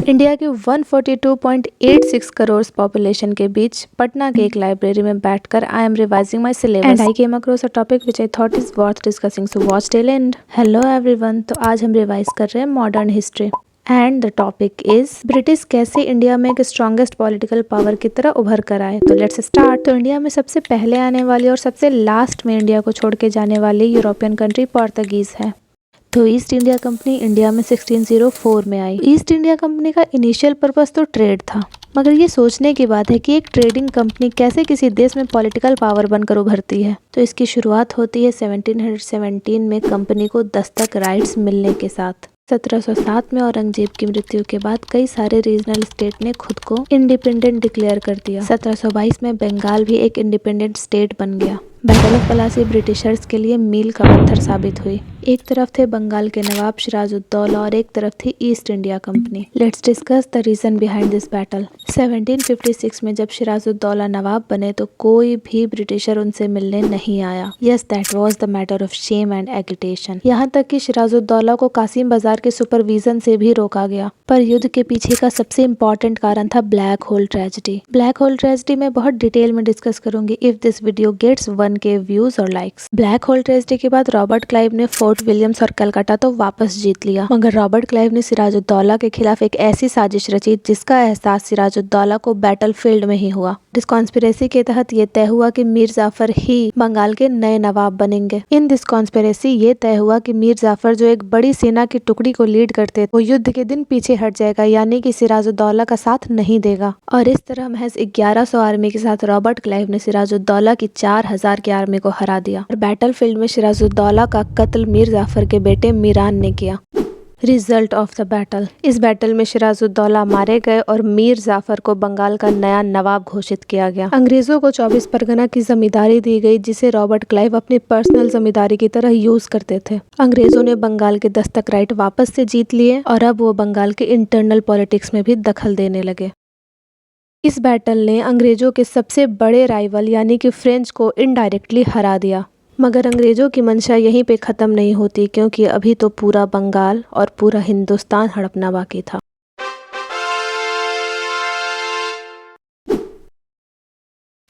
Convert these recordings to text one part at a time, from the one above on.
India के 142.86 crore population के बीच पटना के एक लाइब्रेरी में बैठकर I am revising my syllabus and I came across a topic which I thought is worth discussing, so watch till and. Hello everyone, तो आज हम रिवाइज कर रहे हैं modern history and the topic is British कैसे India में एक strongest political power की तरह उभर कर आए। तो लेट्स स्टार्ट। तो इंडिया में सबसे पहले आने वाली और सबसे लास्ट में इंडिया को छोड़ के जाने वाली यूरोपियन कंट्री पोर्तुगीज है। तो ईस्ट इंडिया कंपनी इंडिया में 1604 में आई। ईस्ट इंडिया कंपनी का इनिशियल पर्पस तो ट्रेड था, मगर ये सोचने की बात है कि एक ट्रेडिंग कंपनी कैसे किसी देश में पॉलिटिकल पावर बनकर उभरती है। तो इसकी शुरुआत होती है 1717 में कंपनी को दस्तक राइट्स मिलने के साथ। 1707 में औरंगजेब की मृत्यु के बाद कई सारे रीजनल स्टेट ने खुद को इंडिपेंडेंट डिक्लेयर कर दिया। 1722 में बंगाल भी एक इंडिपेंडेंट स्टेट बन गया। बैटल ऑफ प्लासी ब्रिटिशर्स के लिए मील का पत्थर साबित हुई। एक तरफ थे बंगाल के नवाब सिराजुद्दौला और एक तरफ थी East India Company. Let's discuss the reason behind this battle. 1756 में जब सिराजुद्दौला नवाब बने तो कोई भी ब्रिटिशर उनसे मिलने नहीं आया। Yes, that was the matter of shame and agitation. यहाँ तक कि सिराजुद्दौला को कासिम बाजार के सुपरविजन से भी रोका गया। पर युद्ध के पीछे का सबसे इम्पोर्टेंट कारण था black hole tragedy. Black hole tragedy में बहुत डिटेल में डिस्कस करूंगी if this video gets 1K views और लाइक्स। ब्लैक होल ट्रेजेडी के बाद रॉबर्ट क्लाइव ने फोर्ट विलियम्स और कलकत्ता तो वापस जीत लिया, मगर रॉबर्ट क्लाइव ने सिराजुद्दौला के खिलाफ एक ऐसी साजिश रची जिसका एहसास सिराजुद्दौला को बैटलफील्ड में ही हुआ। इस कॉन्स्पिरेसी के तहत ये तय हुआ कि मीर जाफर ही बंगाल के नए नवाब बनेंगे। इन दिस कॉन्स्पिरेसी ये तय हुआ कि मीर जाफर जो एक बड़ी सेना की टुकड़ी को लीड करते वो युद्ध के दिन पीछे हट जाएगा, यानी कि सिराजुद्दौला का साथ नहीं देगा। और इस तरह महज 1100 आर्मी के साथ रॉबर्ट क्लाइव ने सिराजुद्दौला की 4000 की आर्मी को हरा दिया। और बैटलफील्ड में सिराजुद्दौला का कत्ल मीर जाफर के बेटे मीरान ने किया। Result of the battle. इस बैटल में सिराजुद्दौला मारे गए और मीर जाफर को बंगाल का नया नवाब घोषित किया गया। अंग्रेजों को 24 परगना की जमींदारी दी गई, जिसे रॉबर्ट क्लाइव अपनी पर्सनल जमींदारी की तरह यूज करते थे। अंग्रेजों ने बंगाल के दस्तक राइट वापस से जीत लिए और अब वो बंगाल के इंटरनल पॉलिटिक्स में भी दखल देने लगे। इस बैटल ने अंग्रेजों के सबसे बड़े राइवल यानी कि फ्रेंच को इनडायरेक्टली हरा दिया। मगर अंग्रेजों की मंशा यहीं पे ख़त्म नहीं होती, क्योंकि अभी तो पूरा बंगाल और पूरा हिंदुस्तान हड़पना बाकी था।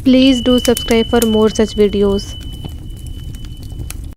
Please do subscribe for more such videos.